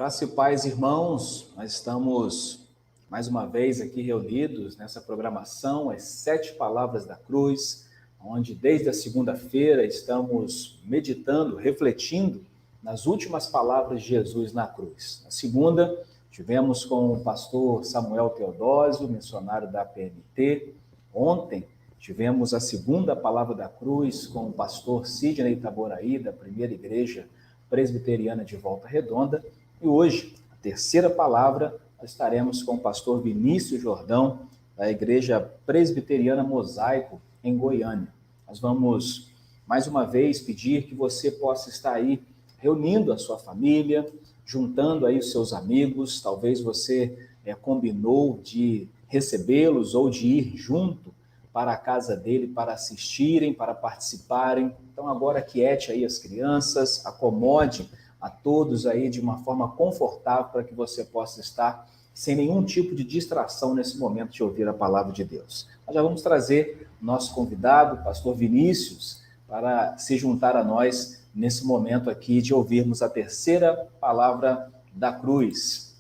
Graça e paz, irmãos. Nós estamos mais uma vez aqui reunidos nessa programação, as 7 palavras da cruz, onde desde a segunda-feira estamos meditando, refletindo nas últimas palavras de Jesus na cruz. Na segunda, tivemos com o pastor Samuel Teodósio, missionário da PNT. Ontem, tivemos a segunda palavra da cruz com o pastor Sidney Itaboraí, da Primeira Igreja Presbiteriana de Volta Redonda. E hoje, a terceira palavra, nós estaremos com o pastor Vinícius Jordão, da Igreja Presbiteriana Mosaico, em Goiânia. Nós vamos, mais uma vez, pedir que você possa estar aí reunindo a sua família, juntando aí os seus amigos. Talvez você combinou de recebê-los ou de ir junto para a casa dele, para assistirem, para participarem. Então, agora aquiete aí as crianças, acomode a todos aí de uma forma confortável para que você possa estar sem nenhum tipo de distração nesse momento de ouvir a palavra de Deus. Nós já vamos trazer o nosso convidado, o pastor Vinícius, para se juntar a nós nesse momento aqui de ouvirmos a terceira palavra da cruz.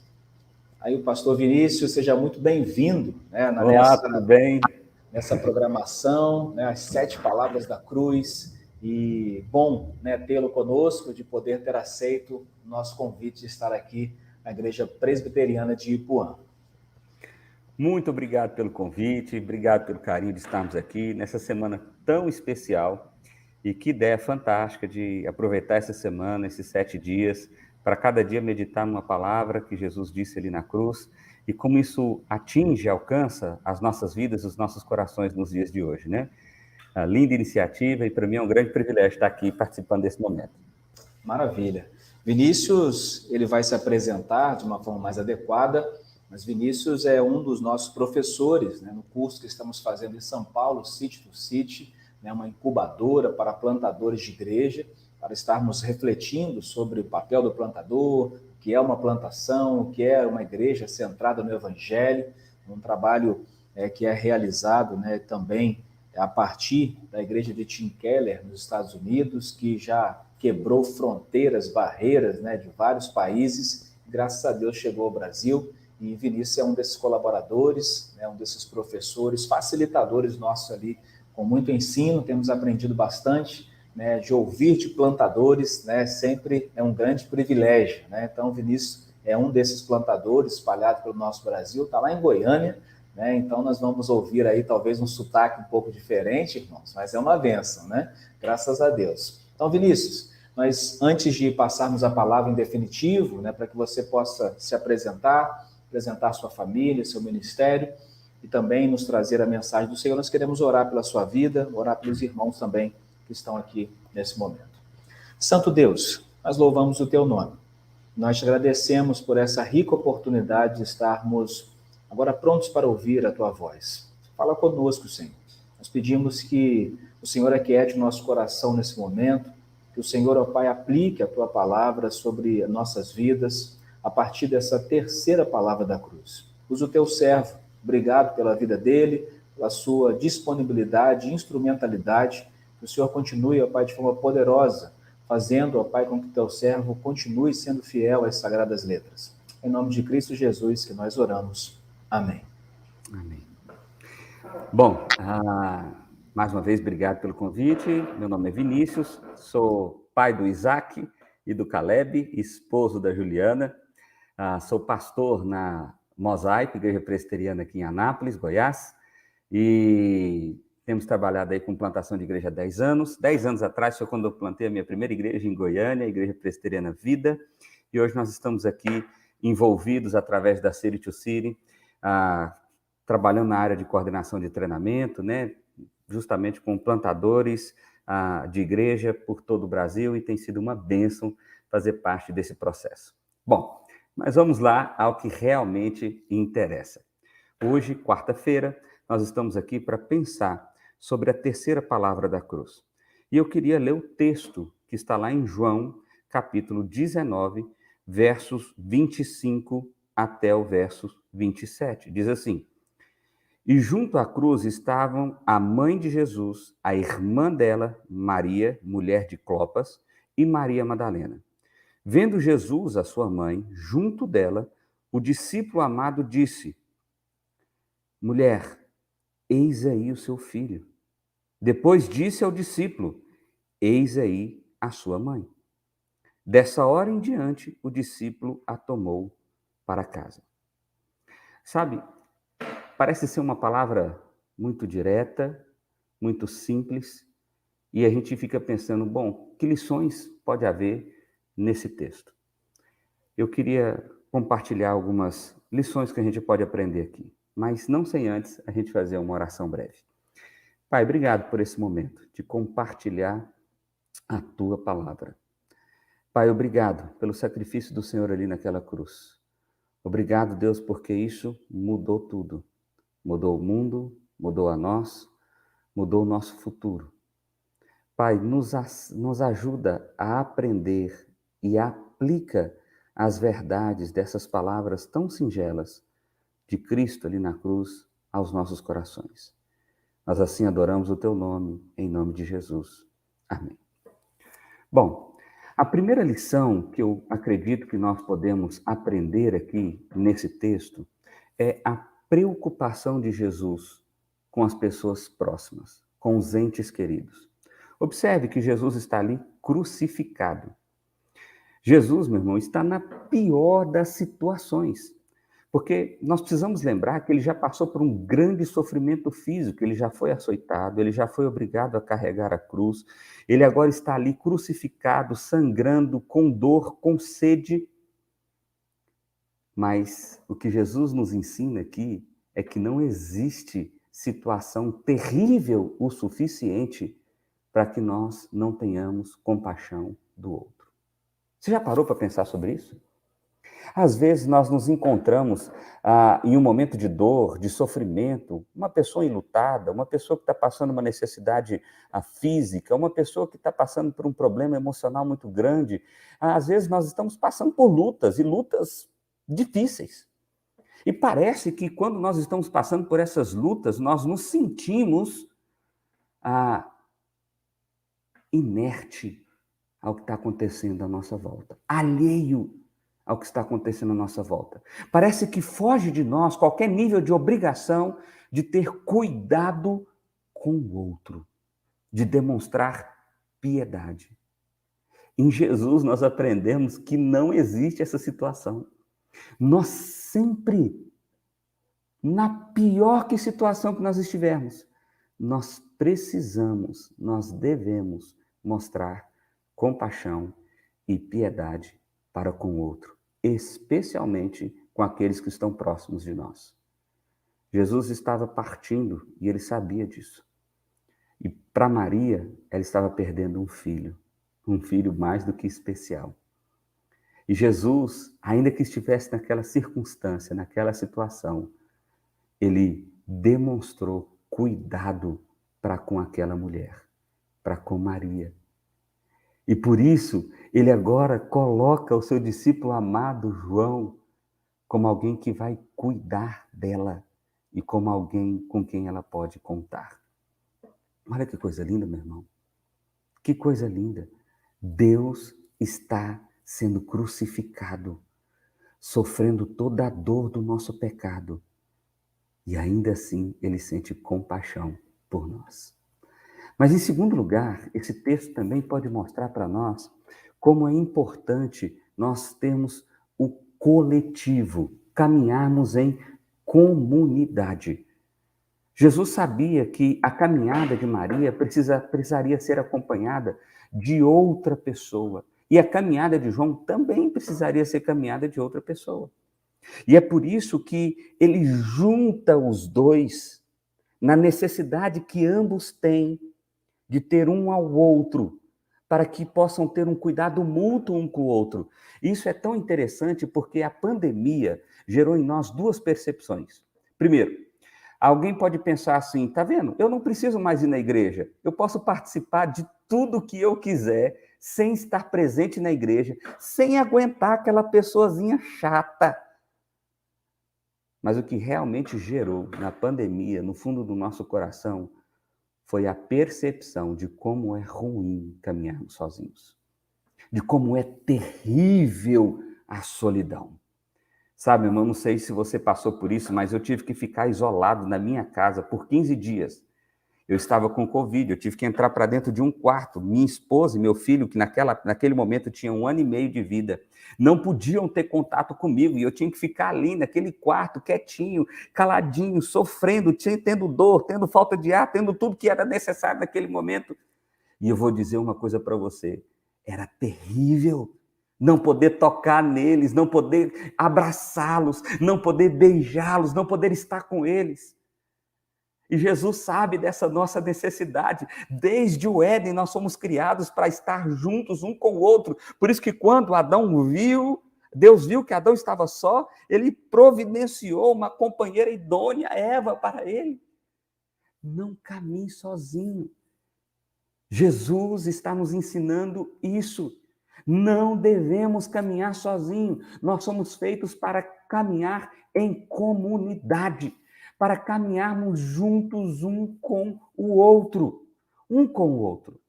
Aí o pastor Vinícius, seja muito bem-vindo, né, Olá, tudo bem? Nessa programação, né, as 7 palavras da cruz. E bom, né, tê-lo conosco, de poder ter aceito o nosso convite de estar aqui na Igreja Presbiteriana de Ipuã. Muito obrigado pelo convite, obrigado pelo carinho de estarmos aqui nessa semana tão especial. E que ideia fantástica de aproveitar essa semana, esses 7 dias, para cada dia meditar numa palavra que Jesus disse ali na cruz, e como isso atinge, alcança as nossas vidas, os nossos corações nos dias de hoje, né? Uma linda iniciativa, e para mim é um grande privilégio estar aqui participando desse momento. Maravilha. Vinícius, ele vai se apresentar de uma forma mais adequada, mas Vinícius é um dos nossos professores, né, no curso que estamos fazendo em São Paulo, City to City, né, uma incubadora para plantadores de igreja, para estarmos refletindo sobre o papel do plantador, o que é uma plantação, o que é uma igreja centrada no Evangelho, um trabalho que é realizado, né, também a partir da igreja de Tim Keller, nos Estados Unidos, que já quebrou fronteiras, barreiras, né, de vários países. Graças a Deus chegou ao Brasil, e Vinícius é um desses colaboradores, né, um desses professores, facilitadores nossos ali, com muito ensino. Temos aprendido bastante, né, de ouvir de plantadores, né, sempre é um grande privilégio, né? Então, Vinícius é um desses plantadores espalhado pelo nosso Brasil, está lá em Goiânia, né? Então, nós vamos ouvir aí talvez um sotaque um pouco diferente, irmãos, mas é uma bênção, né? Graças a Deus. Então, Vinícius, nós, antes de passarmos a palavra em definitivo, né, para que você possa se apresentar sua família, seu ministério, e também nos trazer a mensagem do Senhor, nós queremos orar pela sua vida, orar pelos irmãos também que estão aqui nesse momento. Santo Deus, nós louvamos o teu nome. Nós te agradecemos por essa rica oportunidade de estarmos agora prontos para ouvir a tua voz. Fala conosco, Senhor. Nós pedimos que o Senhor aquiete o nosso coração nesse momento, que o Senhor, ó Pai, aplique a tua palavra sobre nossas vidas a partir dessa terceira palavra da cruz. Usa o teu servo, obrigado pela vida dele, pela sua disponibilidade, instrumentalidade, que o Senhor continue, ó Pai, de forma poderosa, fazendo, ó Pai, com que o teu servo continue sendo fiel às sagradas letras. Em nome de Cristo Jesus que nós oramos. Amém. Amém. Bom, mais uma vez, obrigado pelo convite. Meu nome é Vinícius, sou pai do Isaac e do Caleb, esposo da Juliana. Sou pastor na Mosaico, Igreja Presbiteriana aqui em Anápolis, Goiás, e temos trabalhado aí com plantação de igreja há 10 anos. 10 anos atrás foi quando eu plantei a minha primeira igreja em Goiânia, a Igreja Presbiteriana Vida, e hoje nós estamos aqui envolvidos através da City to City, trabalhando na área de coordenação de treinamento, né, justamente com plantadores de igreja por todo o Brasil, e tem sido uma bênção fazer parte desse processo. Bom, mas vamos lá ao que realmente interessa. Hoje, quarta-feira, nós estamos aqui para pensar sobre a terceira palavra da cruz. E eu queria ler o texto que está lá em João, capítulo 19, versos 25 até o verso 27. Diz assim: E junto à cruz estavam a mãe de Jesus, a irmã dela, Maria, mulher de Clopas, e Maria Madalena. Vendo Jesus, a sua mãe, junto dela, o discípulo amado disse: Mulher, eis aí o seu filho. Depois disse ao discípulo: Eis aí a sua mãe. Dessa hora em diante, o discípulo a tomou para casa. Sabe, parece ser uma palavra muito direta, muito simples, e a gente fica pensando, bom, que lições pode haver nesse texto? Eu queria compartilhar algumas lições que a gente pode aprender aqui, mas não sem antes a gente fazer uma oração breve. Pai, obrigado por esse momento de compartilhar a tua palavra. Pai, obrigado pelo sacrifício do Senhor ali naquela cruz. Obrigado, Deus, porque isso mudou tudo. Mudou o mundo, mudou a nós, mudou o nosso futuro. Pai, nos ajuda a aprender e aplica as verdades dessas palavras tão singelas de Cristo ali na cruz aos nossos corações. Nós assim adoramos o teu nome, em nome de Jesus. Amém. Bom, a primeira lição que eu acredito que nós podemos aprender aqui nesse texto é a preocupação de Jesus com as pessoas próximas, com os entes queridos. Observe que Jesus está ali crucificado. Jesus, meu irmão, está na pior das situações. Porque nós precisamos lembrar que ele já passou por um grande sofrimento físico, ele já foi açoitado, ele já foi obrigado a carregar a cruz, ele agora está ali crucificado, sangrando, com dor, com sede. Mas o que Jesus nos ensina aqui é que não existe situação terrível o suficiente para que nós não tenhamos compaixão do outro. Você já parou para pensar sobre isso? Às vezes nós nos encontramos em um momento de dor, de sofrimento, uma pessoa enlutada, uma pessoa que está passando uma necessidade física, uma pessoa que está passando por um problema emocional muito grande. Às vezes nós estamos passando por lutas, e lutas difíceis. E parece que quando nós estamos passando por essas lutas, nós nos sentimos inerte ao que está acontecendo à nossa volta, alheio ao que está acontecendo à nossa volta. Parece que foge de nós qualquer nível de obrigação de ter cuidado com o outro, de demonstrar piedade. Em Jesus nós aprendemos que não existe essa situação. Nós sempre, na pior situação que nós estivermos, nós precisamos, nós devemos mostrar compaixão e piedade para com o outro, especialmente com aqueles que estão próximos de nós. Jesus estava partindo e ele sabia disso. E para Maria, ela estava perdendo um filho mais do que especial. E Jesus, ainda que estivesse naquela circunstância, naquela situação, ele demonstrou cuidado para com aquela mulher, para com Maria. E por isso, ele agora coloca o seu discípulo amado, João, como alguém que vai cuidar dela e como alguém com quem ela pode contar. Olha que coisa linda, meu irmão. Que coisa linda. Deus está sendo crucificado, sofrendo toda a dor do nosso pecado. E ainda assim, ele sente compaixão por nós. Mas, em segundo lugar, esse texto também pode mostrar para nós como é importante nós termos o coletivo, caminharmos em comunidade. Jesus sabia que a caminhada de Maria precisaria ser acompanhada de outra pessoa. E a caminhada de João também precisaria ser caminhada de outra pessoa. E é por isso que ele junta os dois na necessidade que ambos têm de ter um ao outro, para que possam ter um cuidado mútuo um com o outro. Isso é tão interessante porque a pandemia gerou em nós duas percepções. Primeiro, alguém pode pensar assim, tá vendo? Eu não preciso mais ir na igreja. Eu posso participar de tudo que eu quiser, sem estar presente na igreja, sem aguentar aquela pessoazinha chata. Mas o que realmente gerou na pandemia, no fundo do nosso coração, foi a percepção de como é ruim caminharmos sozinhos. de como é terrível a solidão. Sabe, irmão, não sei se você passou por isso, mas eu tive que ficar isolado na minha casa por 15 dias. Eu estava com Covid, eu tive que entrar para dentro de um quarto. Minha esposa e meu filho, que naquele momento tinham 1 ano e meio de vida, não podiam ter contato comigo, e eu tinha que ficar ali naquele quarto, quietinho, caladinho, sofrendo, tendo dor, tendo falta de ar, tendo tudo que era necessário naquele momento. E eu vou dizer uma coisa para você, era terrível não poder tocar neles, não poder abraçá-los, não poder beijá-los, não poder estar com eles. E Jesus sabe dessa nossa necessidade. Desde o Éden nós somos criados para estar juntos um com o outro. Por isso que quando Deus viu que Adão estava só, ele providenciou uma companheira idônea, Eva, para ele. Não caminhe sozinho. Jesus está nos ensinando isso. Não devemos caminhar sozinho. Nós somos feitos para caminhar em comunidade, para caminharmos juntos um com o outro. Um com o outro.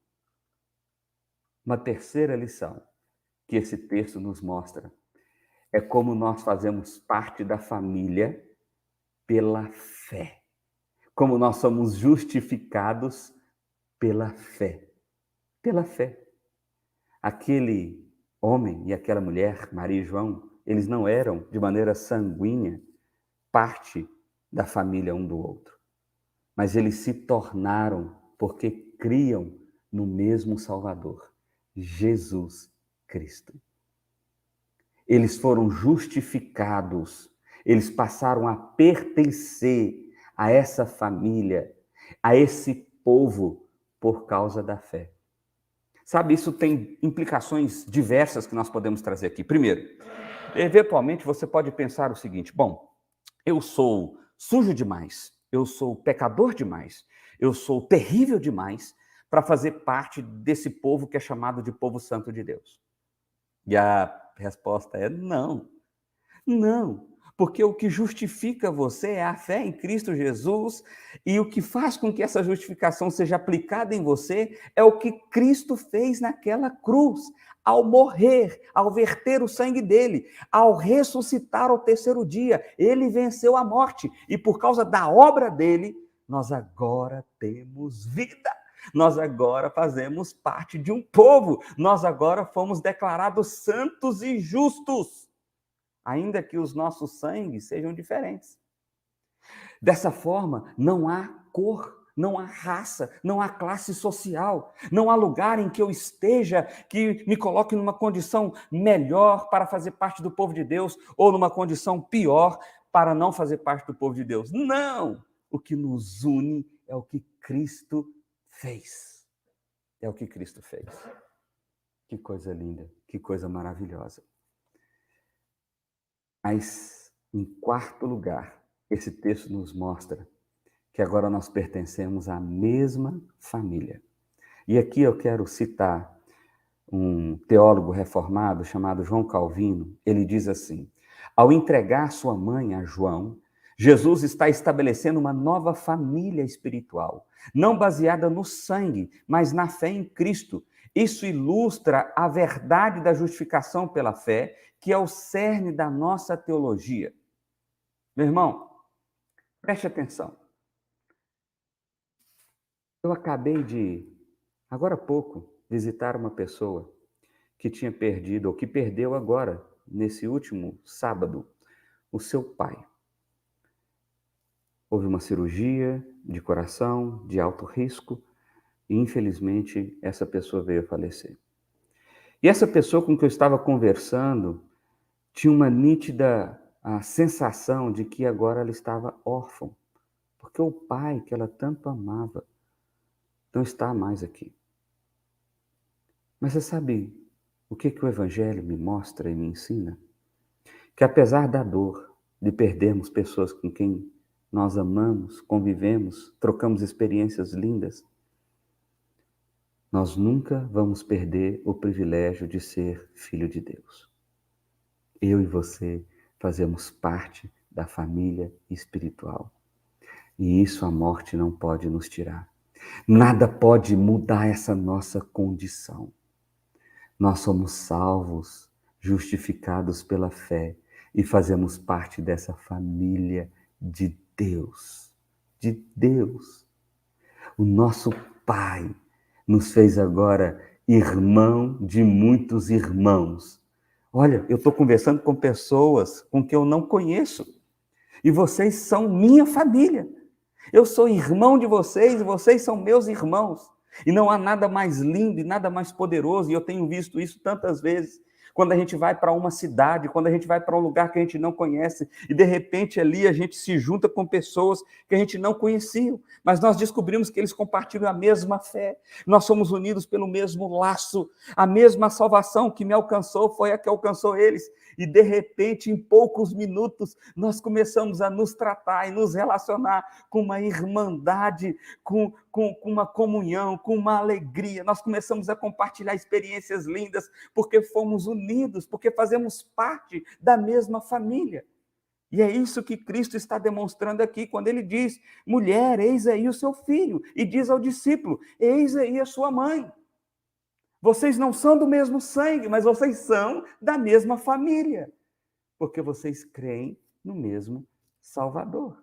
Uma terceira lição que esse texto nos mostra é como nós fazemos parte da família pela fé. Como nós somos justificados pela fé. Pela fé. Aquele homem e aquela mulher, Maria e João, eles não eram, de maneira sanguínea, parte da família um do outro. Mas eles se tornaram porque criam no mesmo Salvador, Jesus Cristo. Eles foram justificados, eles passaram a pertencer a essa família, a esse povo, por causa da fé. Sabe, isso tem implicações diversas que nós podemos trazer aqui. Primeiro, eventualmente você pode pensar o seguinte: bom, eu sou sujo demais, eu sou pecador demais, eu sou terrível demais para fazer parte desse povo que é chamado de povo santo de Deus. E a resposta é não. Não, porque o que justifica você é a fé em Cristo Jesus, e o que faz com que essa justificação seja aplicada em você é o que Cristo fez naquela cruz, ao morrer, ao verter o sangue dele, ao ressuscitar ao terceiro dia. Ele venceu a morte, e por causa da obra dele, nós agora temos vida. Nós agora fazemos parte de um povo, nós agora fomos declarados santos e justos, ainda que os nossos sangues sejam diferentes. Dessa forma, não há cor, não há raça, não há classe social, não há lugar em que eu esteja que me coloque numa condição melhor para fazer parte do povo de Deus ou numa condição pior para não fazer parte do povo de Deus. Não! O que nos une é o que Cristo fez. É o que Cristo fez. Que coisa linda, que coisa maravilhosa. Mas, em quarto lugar, esse texto nos mostra que agora nós pertencemos à mesma família. E aqui eu quero citar um teólogo reformado chamado João Calvino. Ele diz assim: ao entregar sua mãe a João, Jesus está estabelecendo uma nova família espiritual, não baseada no sangue, mas na fé em Cristo. Isso ilustra a verdade da justificação pela fé, que é o cerne da nossa teologia. Meu irmão, preste atenção. Eu acabei de, agora há pouco, visitar uma pessoa que tinha perdido, ou que perdeu agora, nesse último sábado, o seu pai. Houve uma cirurgia de coração, de alto risco, e infelizmente essa pessoa veio a falecer. E essa pessoa com que eu estava conversando tinha uma nítida sensação de que agora ela estava órfã, porque o pai que ela tanto amava não está mais aqui. Mas você sabe o que o Evangelho me mostra e me ensina? Que apesar da dor de perdermos pessoas com quem nós amamos, convivemos, trocamos experiências lindas, nós nunca vamos perder o privilégio de ser filho de Deus. Eu e você fazemos parte da família espiritual. E isso a morte não pode nos tirar. Nada pode mudar essa nossa condição. Nós somos salvos, justificados pela fé e fazemos parte dessa família de Deus. De Deus. O nosso Pai nos fez agora irmão de muitos irmãos. Olha, eu estou conversando com pessoas com que eu não conheço. E vocês são minha família. Eu sou irmão de vocês e vocês são meus irmãos. E não há nada mais lindo e nada mais poderoso, e eu tenho visto isso tantas vezes, quando a gente vai para uma cidade, quando a gente vai para um lugar que a gente não conhece, e de repente ali a gente se junta com pessoas que a gente não conhecia, mas nós descobrimos que eles compartilham a mesma fé, nós somos unidos pelo mesmo laço, a mesma salvação que me alcançou foi a que alcançou eles, e de repente, em poucos minutos, nós começamos a nos tratar e nos relacionar com uma irmandade, com uma comunhão, com uma alegria. Nós começamos a compartilhar experiências lindas, porque fomos unidos, porque fazemos parte da mesma família. E é isso que Cristo está demonstrando aqui, quando ele diz, mulher, eis aí o seu filho, e diz ao discípulo, eis aí a sua mãe. Vocês não são do mesmo sangue, mas vocês são da mesma família, porque vocês creem no mesmo Salvador.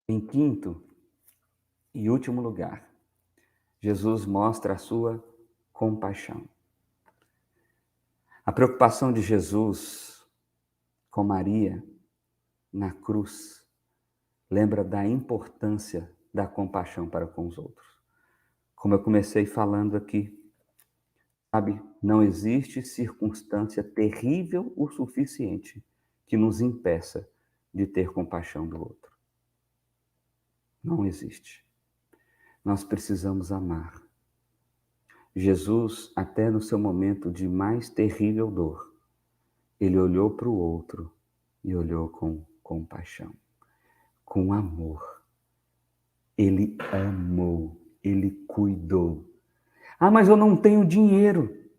Em quinto e último lugar, Jesus mostra a sua compaixão. A preocupação de Jesus com Maria na cruz lembra da importância da compaixão para com os outros. Como eu comecei falando aqui, sabe, não existe circunstância terrível o suficiente que nos impeça de ter compaixão do outro. Não existe. Nós precisamos amar. Jesus, até no seu momento de mais terrível dor, ele olhou para o outro e olhou com compaixão, com amor. Ele amou, ele cuidou. Ah, mas eu não tenho dinheiro.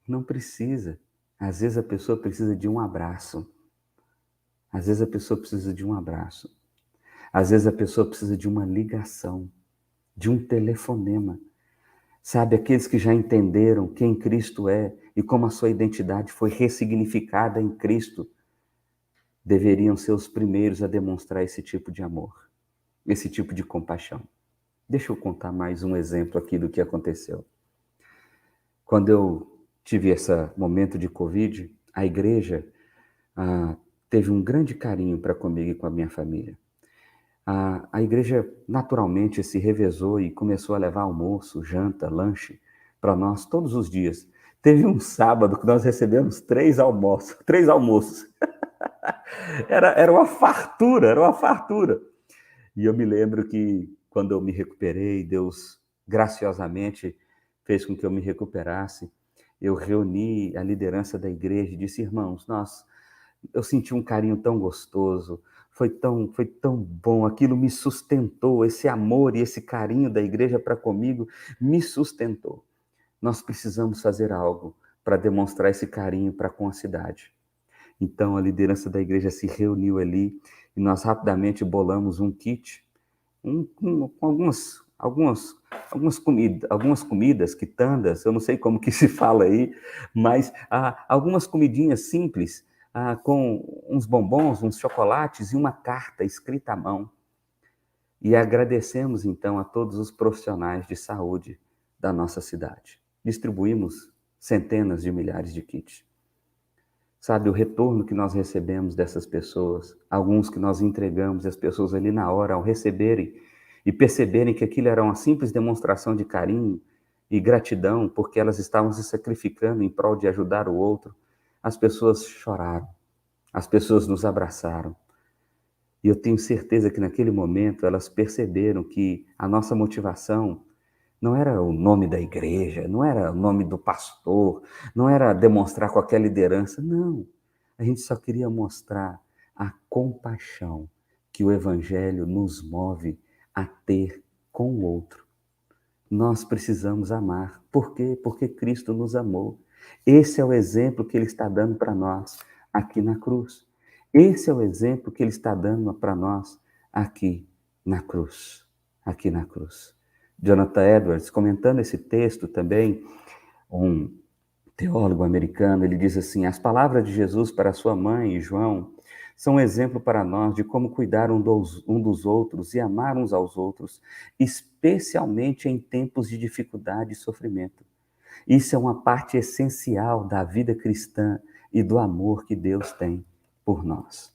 Não precisa. Às vezes a pessoa precisa de um abraço. Às vezes a pessoa precisa de um abraço. Às vezes a pessoa precisa de uma ligação, de um telefonema. Sabe, aqueles que já entenderam quem Cristo é e como a sua identidade foi ressignificada em Cristo, deveriam ser os primeiros a demonstrar esse tipo de amor, esse tipo de compaixão. Deixa eu contar mais um exemplo aqui do que aconteceu. Quando eu tive esse momento de Covid, a igreja teve um grande carinho para comigo e com a minha família. A igreja naturalmente se revezou e começou a levar almoço, janta, lanche para nós todos os dias. Teve um sábado que nós recebemos 3 almoços. Era uma fartura. E eu me lembro que quando eu me recuperei, Deus graciosamente fez com que eu me recuperasse. Eu reuni a liderança da igreja e disse, irmãos, eu senti um carinho tão gostoso, foi tão bom, aquilo me sustentou, esse amor e esse carinho da igreja para comigo me sustentou. Nós precisamos fazer algo para demonstrar esse carinho para com a cidade. Então a liderança da igreja se reuniu ali e nós rapidamente bolamos um kit, com algumas comidas, quitandas, eu não sei como que se fala aí, mas algumas comidinhas simples, com uns bombons, uns chocolates e uma carta escrita à mão. E agradecemos então a todos os profissionais de saúde da nossa cidade. Distribuímos centenas de milhares de kits. Sabe, o retorno que nós recebemos dessas pessoas, alguns que nós entregamos, as pessoas ali na hora, ao receberem e perceberem que aquilo era uma simples demonstração de carinho e gratidão, porque elas estavam se sacrificando em prol de ajudar o outro, as pessoas choraram, as pessoas nos abraçaram. E eu tenho certeza que naquele momento elas perceberam que a nossa motivação não era o nome da igreja, não era o nome do pastor, não era demonstrar qualquer liderança, não. A gente só queria mostrar a compaixão que o Evangelho nos move a ter com o outro. Nós precisamos amar. Por quê? Porque Cristo nos amou. Esse é o exemplo que Ele está dando para nós aqui na cruz. Esse é o exemplo que Ele está dando para nós aqui na cruz. Aqui na cruz. Jonathan Edwards, comentando esse texto também, um teólogo americano, ele diz assim: as palavras de Jesus para sua mãe e João são um exemplo para nós de como cuidar um dos outros e amar uns aos outros, especialmente em tempos de dificuldade e sofrimento. Isso é uma parte essencial da vida cristã e do amor que Deus tem por nós.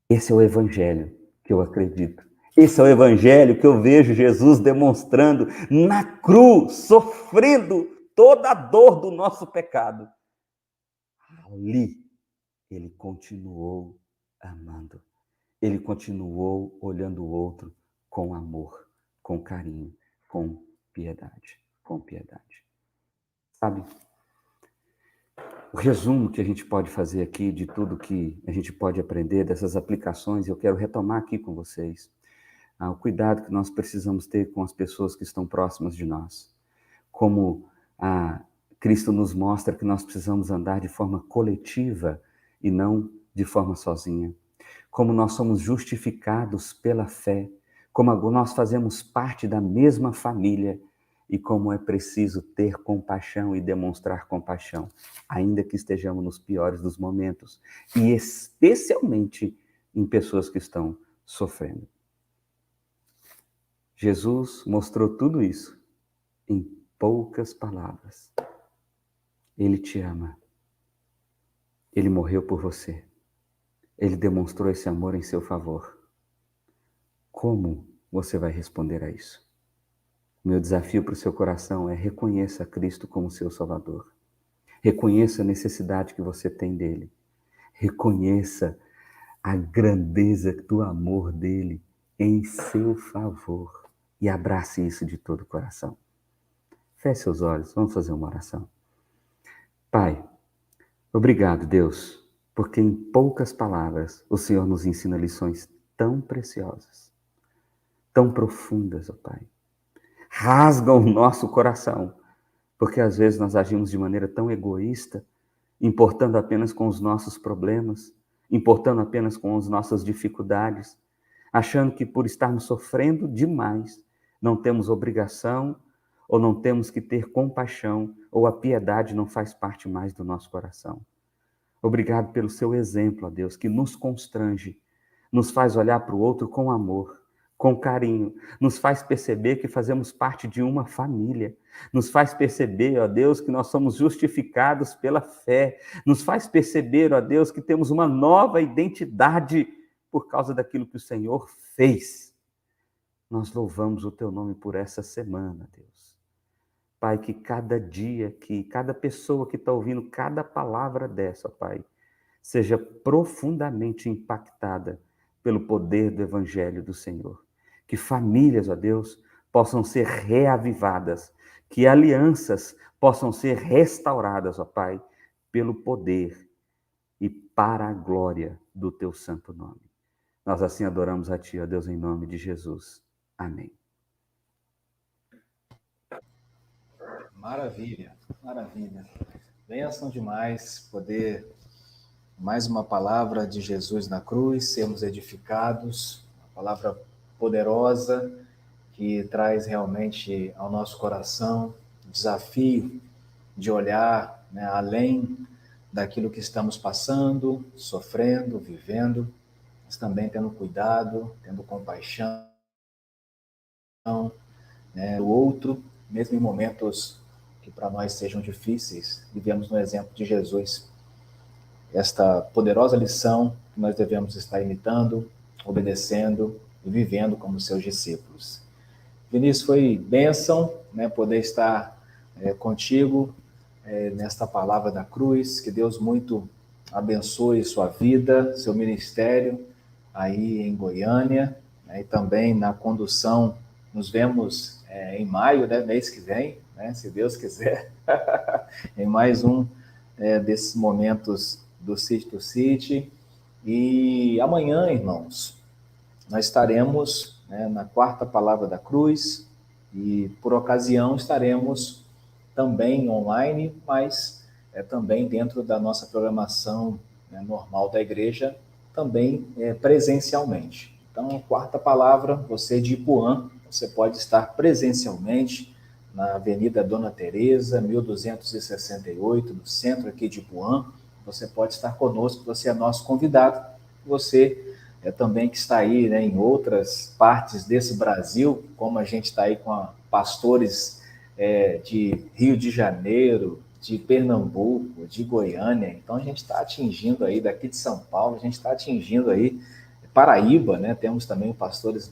Esse é o evangelho que eu acredito. Esse é o evangelho que eu vejo Jesus demonstrando na cruz, sofrendo toda a dor do nosso pecado. Ali, ele continuou amando. Ele continuou olhando o outro com amor, com carinho, com piedade, com piedade. Sabe? O resumo que a gente pode fazer aqui de tudo que a gente pode aprender dessas aplicações, eu quero retomar aqui com vocês. O cuidado que nós precisamos ter com as pessoas que estão próximas de nós. Como Cristo nos mostra que nós precisamos andar de forma coletiva e não de forma sozinha. Como nós somos justificados pela fé, como nós fazemos parte da mesma família e como é preciso ter compaixão e demonstrar compaixão, ainda que estejamos nos piores dos momentos, e especialmente em pessoas que estão sofrendo. Jesus mostrou tudo isso em poucas palavras. Ele te ama. Ele morreu por você. Ele demonstrou esse amor em seu favor. Como você vai responder a isso? Meu desafio para o seu coração é: reconheça Cristo como seu Salvador. Reconheça a necessidade que você tem dele. Reconheça a grandeza do amor dele em seu favor. E abrace isso de todo o coração. Feche seus olhos, vamos fazer uma oração. Pai, obrigado, Deus, porque em poucas palavras o Senhor nos ensina lições tão preciosas, tão profundas, ó Pai. Rasgam o nosso coração, porque às vezes nós agimos de maneira tão egoísta, importando apenas com os nossos problemas, importando apenas com as nossas dificuldades, achando que por estarmos sofrendo demais, não temos obrigação, ou não temos que ter compaixão, ou a piedade não faz parte mais do nosso coração. Obrigado pelo seu exemplo, ó Deus, que nos constrange, nos faz olhar para o outro com amor, com carinho, nos faz perceber que fazemos parte de uma família, nos faz perceber, ó Deus, que nós somos justificados pela fé, nos faz perceber, ó Deus, que temos uma nova identidade por causa daquilo que o Senhor fez. Nós louvamos o teu nome por essa semana, Deus. Pai, que cada dia, que cada pessoa que está ouvindo cada palavra dessa, Pai, seja profundamente impactada pelo poder do Evangelho do Senhor. Que famílias, ó Deus, possam ser reavivadas, que alianças possam ser restauradas, ó Pai, pelo poder e para a glória do teu santo nome. Nós assim adoramos a Ti, ó Deus, em nome de Jesus. Amém. Maravilha, maravilha. Bênção demais poder, mais uma palavra de Jesus na cruz, sermos edificados, uma palavra poderosa que traz realmente ao nosso coração o desafio de olhar, né, além daquilo que estamos passando, sofrendo, vivendo, mas também tendo cuidado, tendo compaixão, né, do outro, mesmo em momentos que para nós sejam difíceis. Vivemos no exemplo de Jesus. Esta poderosa lição que nós devemos estar imitando, obedecendo e vivendo como seus discípulos. Vinícius, foi bênção, né, poder estar contigo nesta palavra da cruz. Que Deus muito abençoe sua vida, seu ministério aí em Goiânia, né, e também na condução. Nos vemos em maio, né, mês que vem, né, se Deus quiser, em mais um desses momentos do City to City. E amanhã, irmãos, nós estaremos, né, na quarta palavra da cruz, e por ocasião estaremos também online, mas também dentro da nossa programação, né, normal da igreja, também presencialmente. Então, quarta palavra, você de Ipuã, você pode estar presencialmente na Avenida Dona Teresa, 1268, no centro aqui de Ipuã. Você pode estar conosco, você é nosso convidado. Você também que está aí, né, em outras partes desse Brasil, como a gente está aí com pastores de Rio de Janeiro, de Pernambuco, de Goiânia. Então a gente está atingindo aí, daqui de São Paulo, a gente está atingindo aí Paraíba, né? Temos também pastores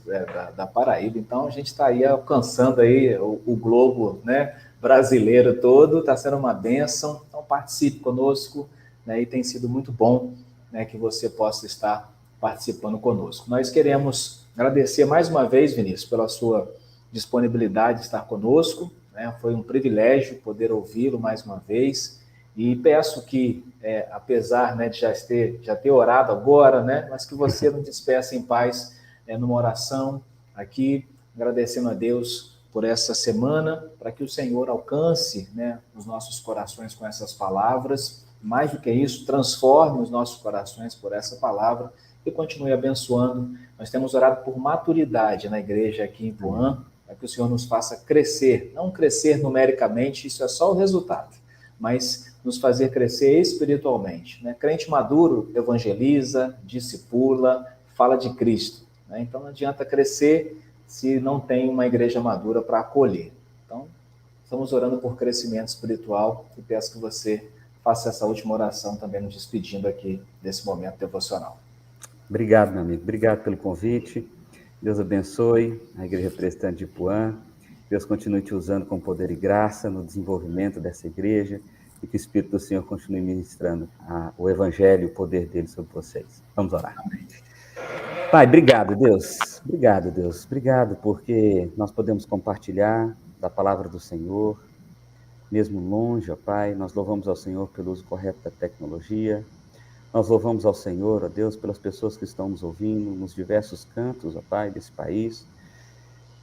da Paraíba, então a gente está aí alcançando aí o globo, né, brasileiro todo, está sendo uma bênção, então participe conosco, né, e tem sido muito bom, né, que você possa estar participando conosco. Nós queremos agradecer mais uma vez, Vinícius, pela sua disponibilidade de estar conosco, né, foi um privilégio poder ouvi-lo mais uma vez, e peço que, apesar, né, de já ter orado agora, né, mas que você nos despeça em paz, numa oração aqui, agradecendo a Deus por essa semana, para que o Senhor alcance, né, os nossos corações com essas palavras, mais do que isso, transforme os nossos corações por essa palavra e continue abençoando. Nós temos orado por maturidade na igreja aqui em Ipuã, para que o Senhor nos faça crescer, não crescer numericamente, isso é só o resultado, mas nos fazer crescer espiritualmente, né? Crente maduro evangeliza, discipula, fala de Cristo, né? Então não adianta crescer se não tem uma igreja madura para acolher. Então, estamos orando por crescimento espiritual e peço que você faça essa última oração também nos despedindo aqui desse momento devocional. Obrigado, meu amigo. Obrigado pelo convite. Deus abençoe a Igreja Prestante de Ipuã. Deus continue te usando com poder e graça no desenvolvimento dessa igreja e que o Espírito do Senhor continue ministrando o Evangelho e o poder dele sobre vocês. Vamos orar. Amém. Pai, obrigado, Deus. Obrigado, Deus. Obrigado porque nós podemos compartilhar da palavra do Senhor, mesmo longe, ó Pai. Nós louvamos ao Senhor pelo uso correto da tecnologia. Nós louvamos ao Senhor, ó Deus, pelas pessoas que estão nos ouvindo nos diversos cantos, ó Pai, desse país.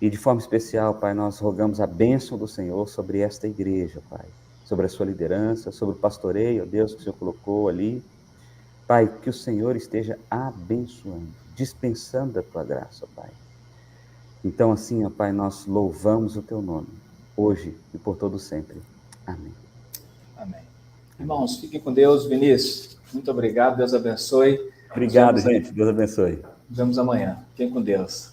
E de forma especial, Pai, nós rogamos a bênção do Senhor sobre esta igreja, Pai. Sobre a sua liderança, sobre o pastoreio, ó Deus, que o Senhor colocou ali. Pai, que o Senhor esteja abençoando, dispensando a tua graça, ó Pai. Então, assim, ó Pai, nós louvamos o teu nome, hoje e por todo sempre. Amém. Amém. Irmãos, fiquem com Deus. Vinícius, muito obrigado, Deus abençoe. Obrigado, gente. Deus abençoe. Nos vemos amanhã. Fiquem com Deus.